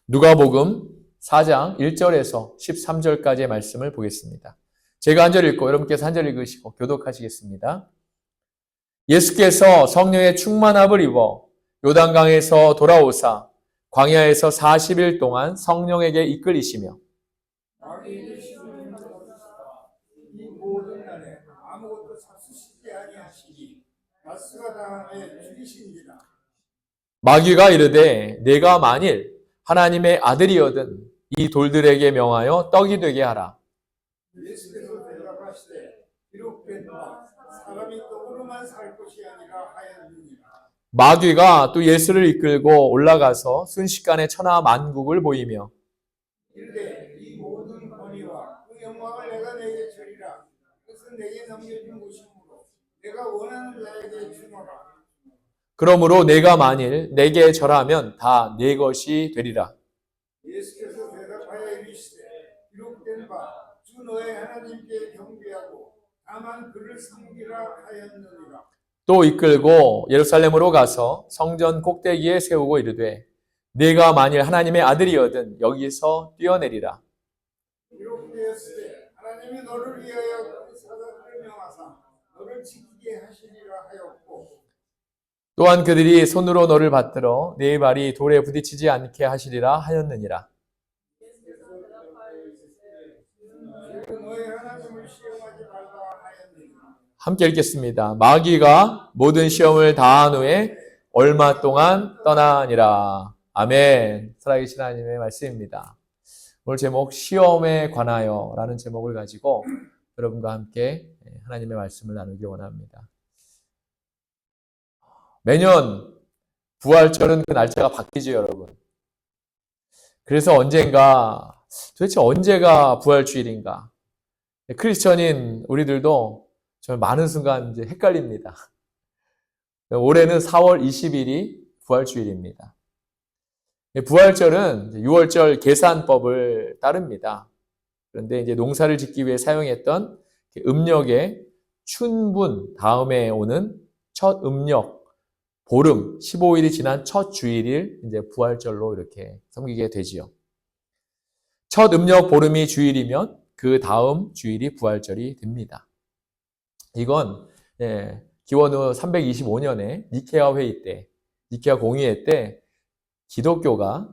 누가복음 4장 1절에서 13절까지의 말씀을 보겠습니다. 제가 한 절 읽고 여러분께서 한 절 읽으시고 교독하시겠습니다. 예수께서 성령의 충만함을 입어 요단강에서 돌아오사 광야에서 40일 동안 성령에게 이끌리시며 이 모든 날에 아무것도 잡수시지 아니하시니 가스가 당함에 죽이신지라. 마귀가 이르되 내가 만일 하나님의 아들이거든 이 돌들에게 명하여 떡이 되게 하라. 예수께서 대답하시되 기록된 바 사람이 떡으로만 살 것이 아니라 하였느니라. 마귀가 또 예수를 이끌고 올라가서 순식간에 천하 만국을 보이며 이르되 이 모든 권위와 그 영광을 내가 내게 주리라. 그것은 내게 넘겨준 것이므로 내가 원하는 자에게 주노라. 그러므로 내가 만일 내게 절하면 다 내 것이 되리라. 예수께서 대답하여 이르시되 기록된 바 주 너의 하나님께 경배하고 다만 그를 섬기라 하였느니라. 또 이끌고 예루살렘으로 가서 성전 꼭대기에 세우고 이르되 네가 만일 하나님의 아들이거든 여기서 뛰어내리라. 기록되었으되 하나님이 너를 위하여 그 사자들을 명하사 너를 지키게 하시리라 하였고 또한 그들이 손으로 너를 받들어 네 발이 돌에 부딪히지 않게 하시리라 하였느니라. 너의 하나님을 시험하지 말라 하였느니라. 함께 읽겠습니다. 마귀가 모든 시험을 다한 후에 얼마 동안 떠나니라. 아멘. 살아계신 하나님의 말씀입니다. 오늘 제목 시험에 관하여 라는 제목을 가지고 여러분과 함께 하나님의 말씀을 나누기 원합니다. 매년 부활절은 그 날짜가 바뀌죠, 여러분. 그래서 도대체 언제가 부활주일인가? 크리스천인 우리들도 정말 많은 순간 이제 헷갈립니다. 올해는 4월 20일이 부활주일입니다. 부활절은 6월절 계산법을 따릅니다. 그런데 이제 농사를 짓기 위해 사용했던 음력의 춘분 다음에 오는 첫 음력 보름 15일이 지난 첫 주일을 이제 부활절로 이렇게 섬기게 되지요. 첫 음력 보름이 주일이면 그 다음 주일이 부활절이 됩니다. 이건 기원후 325년에 니케아 회의 때, 니케아 공의회 때 기독교가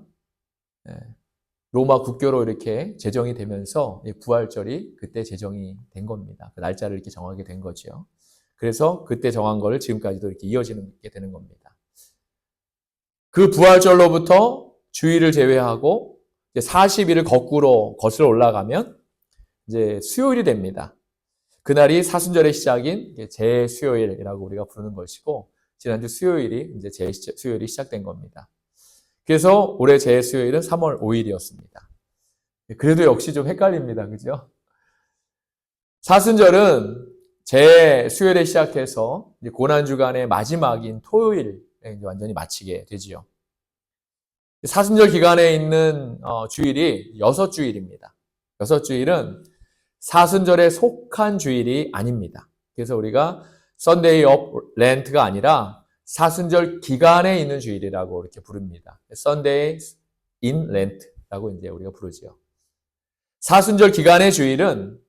로마 국교로 이렇게 제정이 되면서 부활절이 그때 제정이 된 겁니다. 그 날짜를 이렇게 정하게 된 거죠. 그래서 그때 정한 거를 지금까지도 이렇게 이어지게 되는 겁니다. 그 부활절로부터 주일을 제외하고 40일을 거꾸로 거슬러 올라가면 이제 수요일이 됩니다. 그날이 사순절의 시작인 제수요일이라고 우리가 부르는 것이고 지난주 수요일이 이제 제수요일이 시작된 겁니다. 그래서 올해 제수요일은 3월 5일이었습니다. 그래도 역시 좀 헷갈립니다. 그죠? 사순절은 제수요일에 시작해서 고난주간의 마지막인 토요일에 완전히 마치게 되지요. 사순절 기간에 있는 주일이 6주일입니다. 6주일은 사순절에 속한 주일이 아닙니다. 그래서 우리가 Sunday of Lent가 아니라 사순절 기간에 있는 주일이라고 이렇게 부릅니다. Sunday in Lent라고 이제 우리가 부르지요. 사순절 기간의 주일은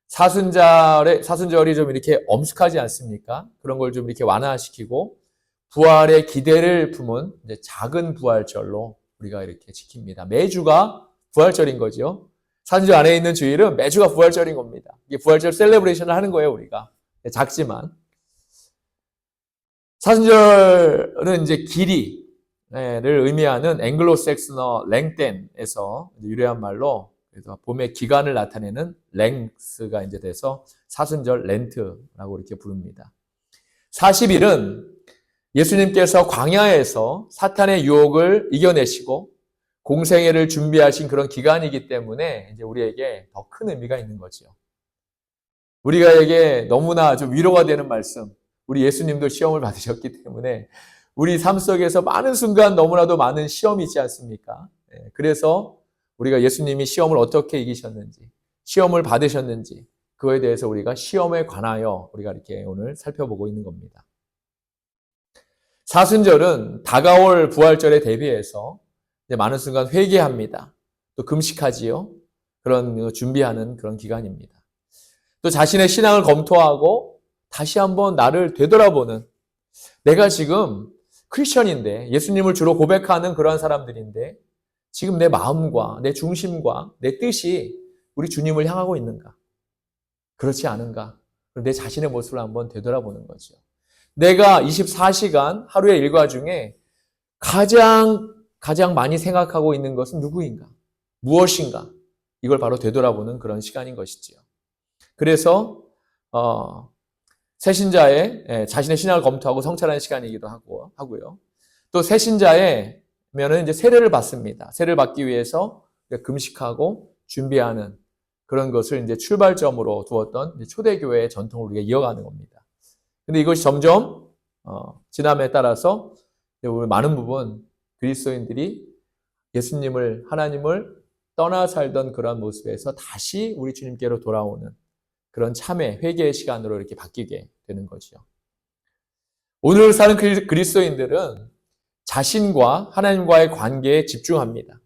사순절이 좀 이렇게 엄숙하지 않습니까? 그런 걸 좀 이렇게 완화시키고 부활의 기대를 품은 이제 작은 부활절로 우리가 이렇게 지킵니다. 매주가 부활절인 거죠. 사순절 안에 있는 주일은 매주가 부활절인 겁니다. 이게 부활절 셀레브레이션을 하는 거예요, 우리가. 작지만. 사순절은 이제 길이를 의미하는 앵글로색스너 랭텐에서 유래한 말로 그래서 봄의 기간을 나타내는 랭스가 이제 돼서 사순절 렌트라고 이렇게 부릅니다. 40일은 예수님께서 광야에서 사탄의 유혹을 이겨내시고 공생애를 준비하신 그런 기간이기 때문에 이제 우리에게 더 큰 의미가 있는 거죠. 우리가에게 너무나 좀 위로가 되는 말씀. 우리 예수님도 시험을 받으셨기 때문에 우리 삶 속에서 많은 순간 너무나도 많은 시험이 있지 않습니까? 그래서 우리가 예수님이 시험을 어떻게 이기셨는지, 시험을 받으셨는지 그거에 대해서 우리가 시험에 관하여 우리가 이렇게 오늘 살펴보고 있는 겁니다. 사순절은 다가올 부활절에 대비해서 이제 많은 순간 회개합니다. 또 금식하지요. 그런 준비하는 그런 기간입니다. 또 자신의 신앙을 검토하고 다시 한번 나를 되돌아보는, 내가 지금 크리스천인데 예수님을 주로 고백하는 그러한 사람들인데 지금 내 마음과 내 중심과 내 뜻이 우리 주님을 향하고 있는가? 그렇지 않은가? 내 자신의 모습을 한번 되돌아보는 거죠. 내가 24시간 하루의 일과 중에 가장 많이 생각하고 있는 것은 누구인가? 무엇인가? 이걸 바로 되돌아보는 그런 시간인 것이지요. 그래서 새신자의 자신의 신앙을 검토하고 성찰하는 시간이기도 하고요. 또 새신자의면은 이제 세례를 받습니다. 세례를 받기 위해서 금식하고 준비하는 그런 것을 이제 출발점으로 두었던 초대교회의 전통을 우리가 이어가는 겁니다. 근데 이것이 점점 지남에 따라서 우리 많은 부분 그리스도인들이 예수님을, 하나님을 떠나 살던 그런 모습에서 다시 우리 주님께로 돌아오는 그런 참회, 회개의 시간으로 이렇게 바뀌게 되는 거죠. 오늘 사는 그리스도인들은 자신과 하나님과의 관계에 집중합니다.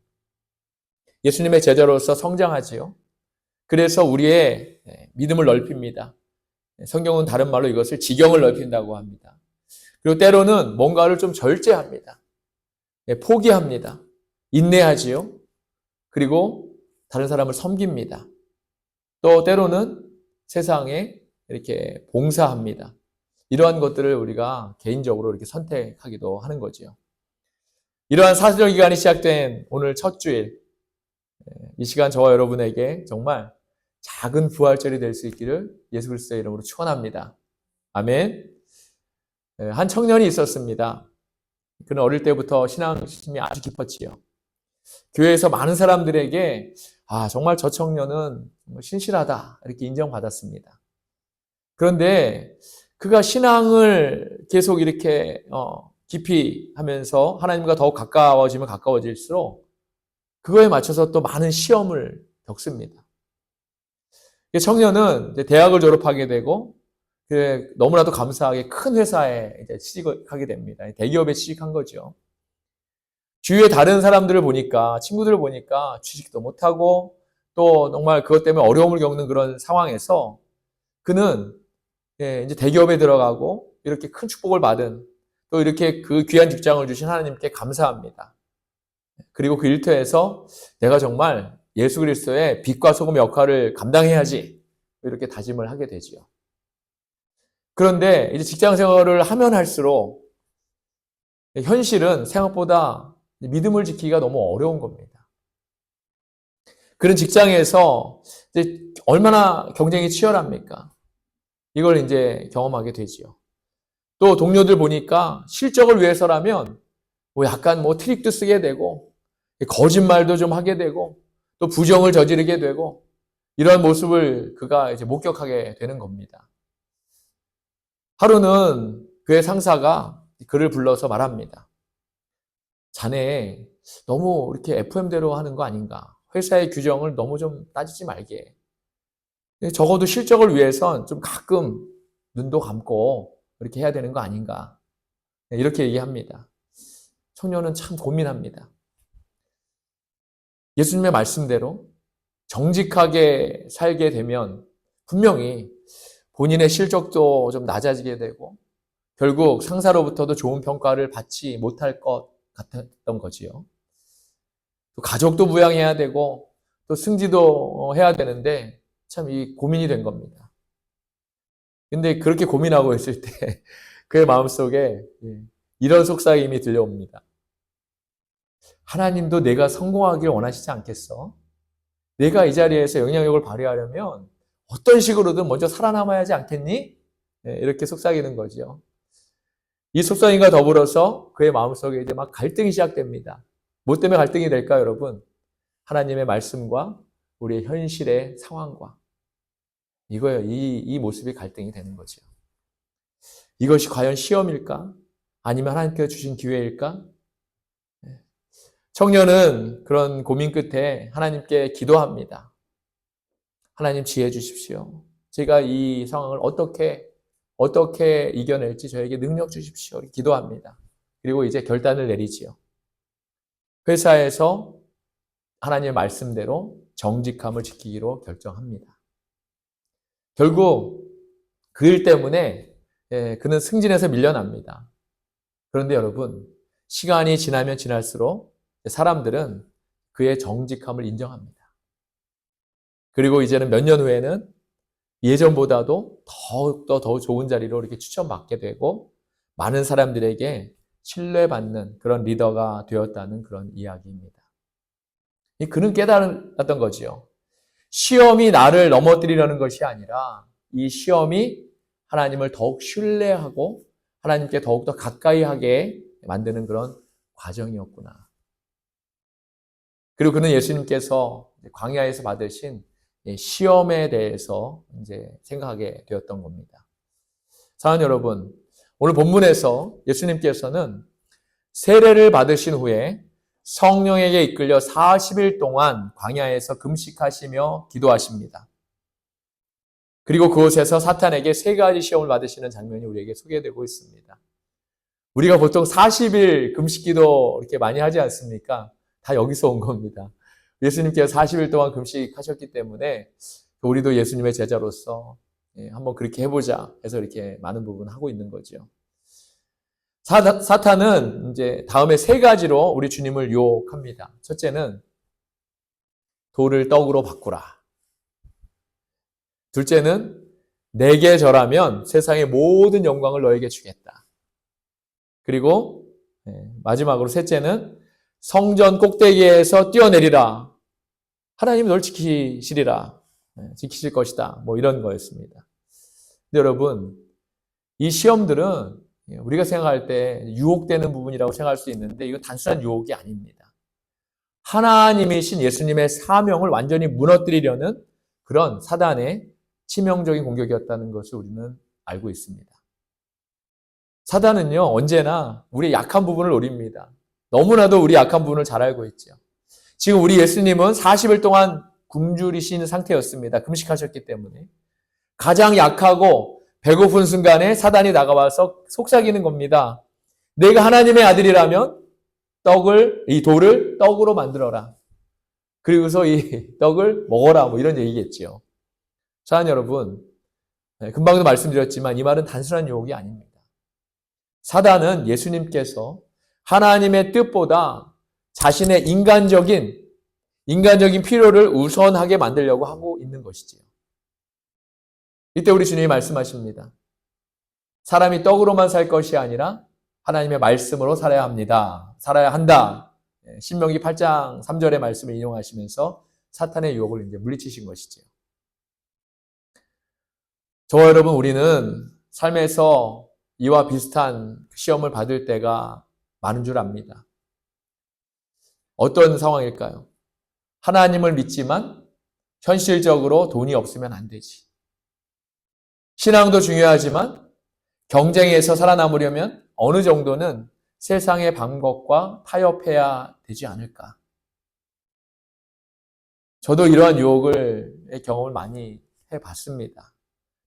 예수님의 제자로서 성장하지요. 그래서 우리의 믿음을 넓힙니다. 성경은 다른 말로 이것을 지경을 넓힌다고 합니다. 그리고 때로는 뭔가를 좀 절제합니다. 포기합니다. 인내하지요. 그리고 다른 사람을 섬깁니다. 또 때로는 세상에 이렇게 봉사합니다. 이러한 것들을 우리가 개인적으로 이렇게 선택하기도 하는 거죠. 이러한 사순절 기간이 시작된 오늘 첫 주일, 이 시간 저와 여러분에게 정말 작은 부활절이 될 수 있기를 예수 그리스도의 이름으로 축원합니다. 아멘. 한 청년이 있었습니다. 그는 어릴 때부터 신앙심이 아주 깊었지요. 교회에서 많은 사람들에게 정말 저 청년은 신실하다 이렇게 인정받았습니다. 그런데 그가 신앙을 계속 이렇게 깊이 하면서 하나님과 더욱 가까워지면 가까워질수록 그거에 맞춰서 또 많은 시험을 겪습니다. 청년은 이제 대학을 졸업하게 되고 너무나도 감사하게 큰 회사에 이제 취직하게 됩니다. 대기업에 취직한 거죠. 주위에 다른 사람들을 보니까, 친구들을 보니까 취직도 못하고 또 정말 그것 때문에 어려움을 겪는 그런 상황에서 그는 이제 대기업에 들어가고 이렇게 큰 축복을 받은, 또 이렇게 그 귀한 직장을 주신 하나님께 감사합니다. 그리고 그 일터에서 내가 정말 예수 그리스도의 빛과 소금 역할을 감당해야지 이렇게 다짐을 하게 되지요. 그런데 이제 직장 생활을 하면 할수록 현실은 생각보다 믿음을 지키기가 너무 어려운 겁니다. 그런 직장에서 이제 얼마나 경쟁이 치열합니까? 이걸 이제 경험하게 되지요. 또 동료들 보니까 실적을 위해서라면 약간 트릭도 쓰게 되고 거짓말도 좀 하게 되고 또 부정을 저지르게 되고 이러한 모습을 그가 이제 목격하게 되는 겁니다. 하루는 그의 상사가 그를 불러서 말합니다. 자네 너무 이렇게 FM대로 하는 거 아닌가? 회사의 규정을 너무 좀 따지지 말게. 적어도 실적을 위해선 좀 가끔 눈도 감고 이렇게 해야 되는 거 아닌가? 이렇게 얘기합니다. 청년은 참 고민합니다. 예수님의 말씀대로 정직하게 살게 되면 분명히 본인의 실적도 좀 낮아지게 되고 결국 상사로부터도 좋은 평가를 받지 못할 것 같았던 거지요. 또 가족도 부양해야 되고 또 승지도 해야 되는데 참 이 고민이 된 겁니다. 근데 그렇게 고민하고 있을 때 그의 마음속에 이런 속삭임이 들려옵니다. 하나님도 내가 성공하길 원하시지 않겠어? 내가 이 자리에서 영향력을 발휘하려면 어떤 식으로든 먼저 살아남아야 하지 않겠니? 이렇게 속삭이는 거죠. 이 속삭임과 더불어서 그의 마음속에 이제 막 갈등이 시작됩니다. 뭐 때문에 갈등이 될까요, 여러분? 하나님의 말씀과 우리의 현실의 상황과 이거예요. 이 모습이 갈등이 되는 거죠. 이것이 과연 시험일까? 아니면 하나님께서 주신 기회일까? 청년은 그런 고민 끝에 하나님께 기도합니다. 하나님 지혜 주십시오. 제가 이 상황을 어떻게 이겨낼지 저에게 능력 주십시오. 기도합니다. 그리고 이제 결단을 내리지요. 회사에서 하나님의 말씀대로 정직함을 지키기로 결정합니다. 결국 그 일 때문에 그는 승진에서 밀려납니다. 그런데 여러분, 시간이 지나면 지날수록 사람들은 그의 정직함을 인정합니다. 그리고 이제는 몇 년 후에는 예전보다도 더욱더 더 좋은 자리로 이렇게 추천받게 되고 많은 사람들에게 신뢰받는 그런 리더가 되었다는 그런 이야기입니다. 그는 깨달았던 거지요. 시험이 나를 넘어뜨리려는 것이 아니라 이 시험이 하나님을 더욱 신뢰하고 하나님께 더욱더 가까이 하게 만드는 그런 과정이었구나. 그리고 그는 예수님께서 광야에서 받으신 시험에 대해서 이제 생각하게 되었던 겁니다. 사랑하는 여러분, 오늘 본문에서 예수님께서는 세례를 받으신 후에 성령에게 이끌려 40일 동안 광야에서 금식하시며 기도하십니다. 그리고 그곳에서 사탄에게 3가지 시험을 받으시는 장면이 우리에게 소개되고 있습니다. 우리가 보통 40일 금식기도 이렇게 많이 하지 않습니까? 다 여기서 온 겁니다. 예수님께서 40일 동안 금식하셨기 때문에 우리도 예수님의 제자로서 한번 그렇게 해보자 해서 이렇게 많은 부분을 하고 있는 거죠. 사탄은 이제 다음에 3가지로 우리 주님을 유혹합니다. 첫째는 돌을 떡으로 바꾸라. 둘째는 내게 절하면 세상의 모든 영광을 너에게 주겠다. 그리고 마지막으로 셋째는 성전 꼭대기에서 뛰어내리라. 하나님이 널 지키시리라. 지키실 것이다. 뭐 이런 거였습니다. 근데 여러분, 이 시험들은 우리가 생각할 때 유혹되는 부분이라고 생각할 수 있는데 이건 단순한 유혹이 아닙니다. 하나님이신 예수님의 사명을 완전히 무너뜨리려는 그런 사단의 치명적인 공격이었다는 것을 우리는 알고 있습니다. 사단은요, 언제나 우리의 약한 부분을 노립니다. 너무나도 우리 약한 부분을 잘 알고 있죠. 지금 우리 예수님은 40일 동안 굶주리신 상태였습니다. 금식하셨기 때문에. 가장 약하고 배고픈 순간에 사단이 다가와서 속삭이는 겁니다. 내가 하나님의 아들이라면 이 돌을 떡으로 만들어라. 그리고서 이 떡을 먹어라. 뭐 이런 얘기겠죠. 사랑하는 여러분, 금방도 말씀드렸지만 이 말은 단순한 유혹이 아닙니다. 사단은 예수님께서 하나님의 뜻보다 자신의 인간적인 필요를 우선하게 만들려고 하고 있는 것이지요. 이때 우리 주님이 말씀하십니다. 사람이 떡으로만 살 것이 아니라 하나님의 말씀으로 살아야 합니다. 살아야 한다. 신명기 8장 3절의 말씀을 인용하시면서 사탄의 유혹을 이제 물리치신 것이지요. 저와 여러분, 우리는 삶에서 이와 비슷한 시험을 받을 때가 많은 줄 압니다. 어떤 상황일까요? 하나님을 믿지만 현실적으로 돈이 없으면 안 되지. 신앙도 중요하지만 경쟁에서 살아남으려면 어느 정도는 세상의 방법과 타협해야 되지 않을까. 저도 이러한 유혹의 경험을 많이 해봤습니다.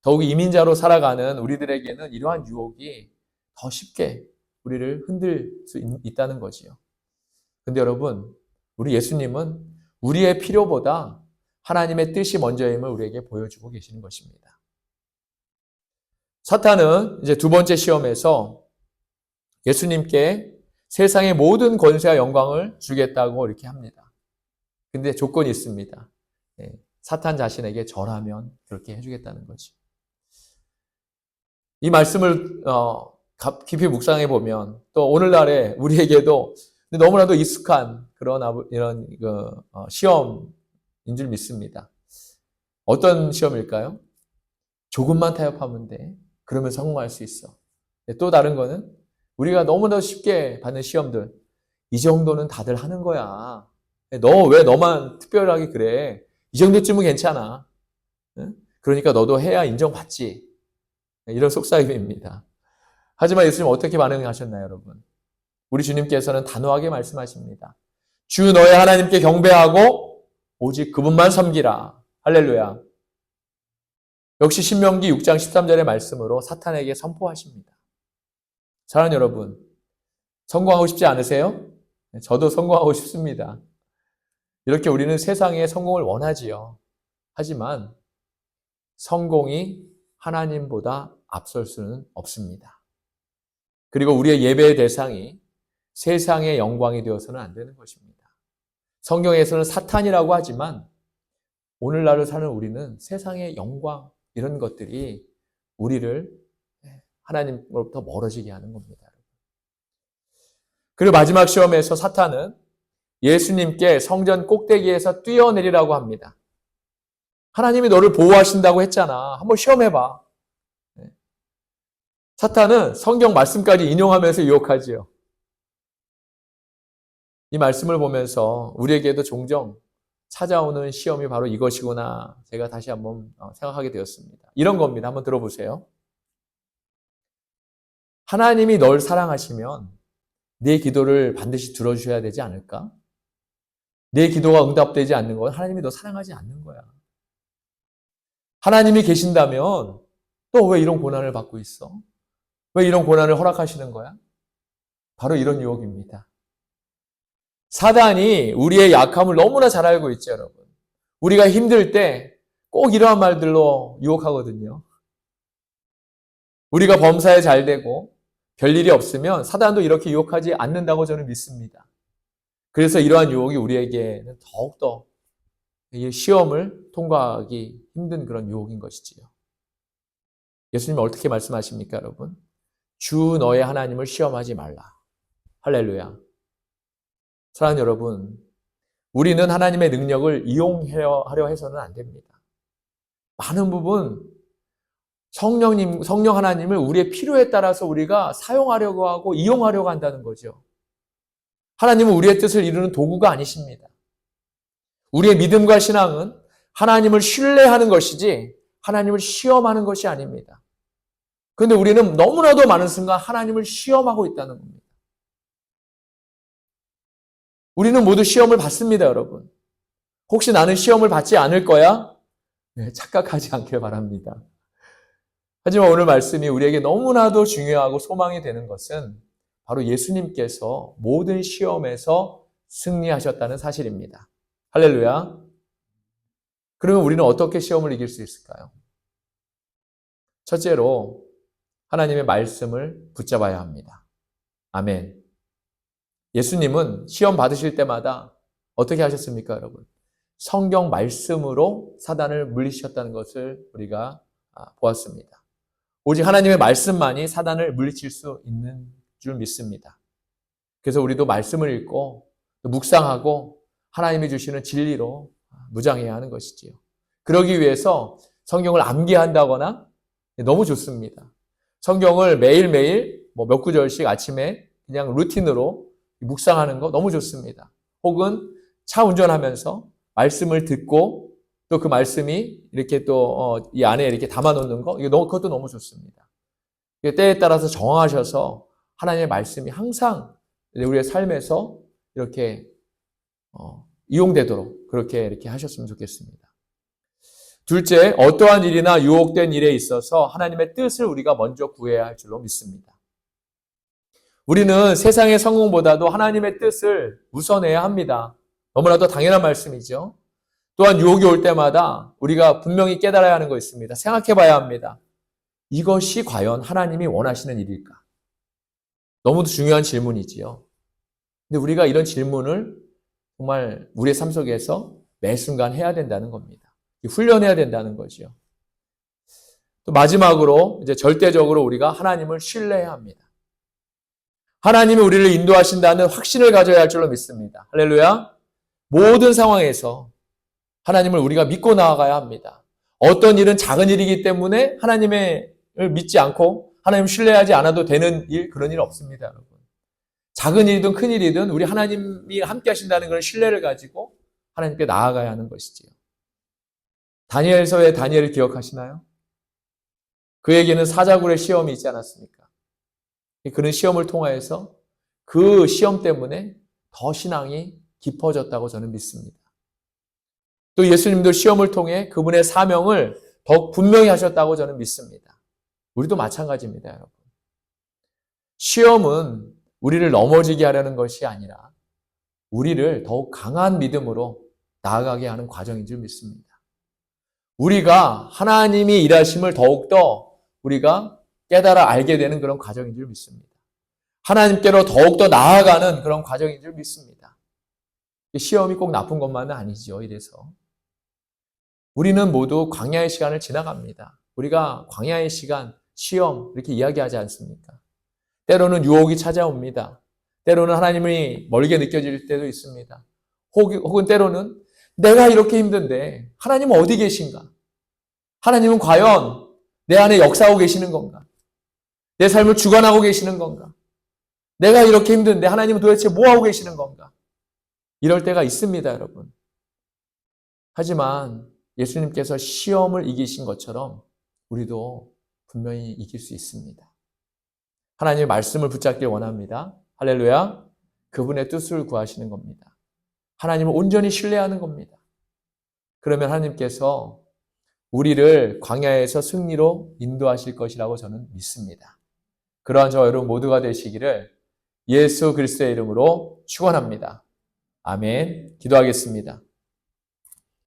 더욱 이민자로 살아가는 우리들에게는 이러한 유혹이 더 쉽게 우리를 흔들 수 있다는 거지요. 근데 여러분, 우리 예수님은 우리의 필요보다 하나님의 뜻이 먼저임을 우리에게 보여주고 계시는 것입니다. 사탄은 이제 2번째 시험에서 예수님께 세상의 모든 권세와 영광을 주겠다고 이렇게 합니다. 근데 조건이 있습니다. 사탄 자신에게 절하면 그렇게 해주겠다는 거죠. 이 말씀을 깊이 묵상해 보면 또 오늘날에 우리에게도 너무나도 익숙한 이런 시험인 줄 믿습니다. 어떤 시험일까요? 조금만 타협하면 돼. 그러면 성공할 수 있어. 또 다른 거는 우리가 너무나 쉽게 받는 시험들. 이 정도는 다들 하는 거야. 너 왜 너만 특별하게 그래? 이 정도쯤은 괜찮아. 그러니까 너도 해야 인정받지. 이런 속삭임입니다. 하지만 예수님 어떻게 반응하셨나요, 여러분? 우리 주님께서는 단호하게 말씀하십니다. 주 너의 하나님께 경배하고 오직 그분만 섬기라. 할렐루야. 역시 신명기 6장 13절의 말씀으로 사탄에게 선포하십니다. 사랑하는 여러분, 성공하고 싶지 않으세요? 저도 성공하고 싶습니다. 이렇게 우리는 세상에 성공을 원하지요. 하지만 성공이 하나님보다 앞설 수는 없습니다. 그리고 우리의 예배의 대상이 세상의 영광이 되어서는 안 되는 것입니다. 성경에서는 사탄이라고 하지만 오늘날을 사는 우리는 세상의 영광 이런 것들이 우리를 하나님으로부터 멀어지게 하는 겁니다. 그리고 마지막 시험에서 사탄은 예수님께 성전 꼭대기에서 뛰어내리라고 합니다. 하나님이 너를 보호하신다고 했잖아. 한번 시험해봐. 사탄은 성경 말씀까지 인용하면서 유혹하지요. 이 말씀을 보면서 우리에게도 종종 찾아오는 시험이 바로 이것이구나. 제가 다시 한번 생각하게 되었습니다. 이런 겁니다. 한번 들어보세요. 하나님이 널 사랑하시면 네 기도를 반드시 들어주셔야 되지 않을까? 내 기도가 응답되지 않는 건 하나님이 너 사랑하지 않는 거야. 하나님이 계신다면 또 왜 이런 고난을 받고 있어? 왜 이런 고난을 허락하시는 거야? 바로 이런 유혹입니다. 사단이 우리의 약함을 너무나 잘 알고 있죠, 여러분. 우리가 힘들 때 꼭 이러한 말들로 유혹하거든요. 우리가 범사에 잘 되고 별일이 없으면 사단도 이렇게 유혹하지 않는다고 저는 믿습니다. 그래서 이러한 유혹이 우리에게는 더욱더 시험을 통과하기 힘든 그런 유혹인 것이지요. 예수님은 어떻게 말씀하십니까, 여러분? 주 너의 하나님을 시험하지 말라. 할렐루야. 사랑하는 여러분, 우리는 하나님의 능력을 이용하려 해서는 안 됩니다. 많은 부분 성령 하나님을 우리의 필요에 따라서 우리가 사용하려고 하고 이용하려고 한다는 거죠. 하나님은 우리의 뜻을 이루는 도구가 아니십니다. 우리의 믿음과 신앙은 하나님을 신뢰하는 것이지 하나님을 시험하는 것이 아닙니다. 그런데 우리는 너무나도 많은 순간 하나님을 시험하고 있다는 겁니다. 우리는 모두 시험을 받습니다, 여러분. 혹시 나는 시험을 받지 않을 거야? 네, 착각하지 않길 바랍니다. 하지만 오늘 말씀이 우리에게 너무나도 중요하고 소망이 되는 것은 바로 예수님께서 모든 시험에서 승리하셨다는 사실입니다. 할렐루야. 그러면 우리는 어떻게 시험을 이길 수 있을까요? 첫째로 하나님의 말씀을 붙잡아야 합니다. 아멘. 예수님은 시험 받으실 때마다 어떻게 하셨습니까, 여러분? 성경 말씀으로 사단을 물리치셨다는 것을 우리가 보았습니다. 오직 하나님의 말씀만이 사단을 물리칠 수 있는 줄 믿습니다. 그래서 우리도 말씀을 읽고 묵상하고 하나님이 주시는 진리로 무장해야 하는 것이지요. 그러기 위해서 성경을 암기한다거나 너무 좋습니다. 성경을 매일매일 몇 구절씩 아침에 그냥 루틴으로 묵상하는 거 너무 좋습니다. 혹은 차 운전하면서 말씀을 듣고 또 그 말씀이 이렇게 또 이 안에 이렇게 담아 놓는 거 그것도 너무 좋습니다. 때에 따라서 정하셔서 하나님의 말씀이 항상 우리의 삶에서 이렇게 이용되도록 그렇게 이렇게 하셨으면 좋겠습니다. 둘째, 어떠한 일이나 유혹된 일에 있어서 하나님의 뜻을 우리가 먼저 구해야 할 줄로 믿습니다. 우리는 세상의 성공보다도 하나님의 뜻을 우선해야 합니다. 너무나도 당연한 말씀이죠. 또한 유혹이 올 때마다 우리가 분명히 깨달아야 하는 거 있습니다. 생각해 봐야 합니다. 이것이 과연 하나님이 원하시는 일일까? 너무도 중요한 질문이지요. 근데 우리가 이런 질문을 정말 우리의 삶 속에서 매 순간 해야 된다는 겁니다. 훈련해야 된다는 거죠. 또 마지막으로 이제 절대적으로 우리가 하나님을 신뢰해야 합니다. 하나님이 우리를 인도하신다는 확신을 가져야 할 줄로 믿습니다. 할렐루야. 모든 상황에서 하나님을 우리가 믿고 나아가야 합니다. 어떤 일은 작은 일이기 때문에 하나님을 믿지 않고 하나님 신뢰하지 않아도 되는 일, 그런 일 없습니다, 여러분. 작은 일이든 큰 일이든 우리 하나님이 함께 하신다는 그런 신뢰를 가지고 하나님께 나아가야 하는 것이지요. 다니엘서의 다니엘을 기억하시나요? 그에게는 사자굴의 시험이 있지 않았습니까? 그런 시험을 통하여서 그 시험 때문에 더 신앙이 깊어졌다고 저는 믿습니다. 또 예수님도 시험을 통해 그분의 사명을 더욱 분명히 하셨다고 저는 믿습니다. 우리도 마찬가지입니다, 여러분. 시험은 우리를 넘어지게 하려는 것이 아니라 우리를 더욱 강한 믿음으로 나아가게 하는 과정인 줄 믿습니다. 우리가 하나님이 일하심을 더욱더 우리가 깨달아 알게 되는 그런 과정인 줄 믿습니다. 하나님께로 더욱더 나아가는 그런 과정인 줄 믿습니다. 시험이 꼭 나쁜 것만은 아니죠. 이래서 우리는 모두 광야의 시간을 지나갑니다. 우리가 광야의 시간, 시험 이렇게 이야기하지 않습니까? 때로는 유혹이 찾아옵니다. 때로는 하나님이 멀게 느껴질 때도 있습니다. 혹은 때로는 내가 이렇게 힘든데 하나님은 어디 계신가? 하나님은 과연 내 안에 역사하고 계시는 건가? 내 삶을 주관하고 계시는 건가? 내가 이렇게 힘든데 하나님은 도대체 뭐 하고 계시는 건가? 이럴 때가 있습니다, 여러분. 하지만 예수님께서 시험을 이기신 것처럼 우리도 분명히 이길 수 있습니다. 하나님의 말씀을 붙잡길 원합니다. 할렐루야. 그분의 뜻을 구하시는 겁니다. 하나님을 온전히 신뢰하는 겁니다. 그러면 하나님께서 우리를 광야에서 승리로 인도하실 것이라고 저는 믿습니다. 그러한 저와 여러분 모두가 되시기를 예수 그리스도의 이름으로 축원합니다. 아멘. 기도하겠습니다.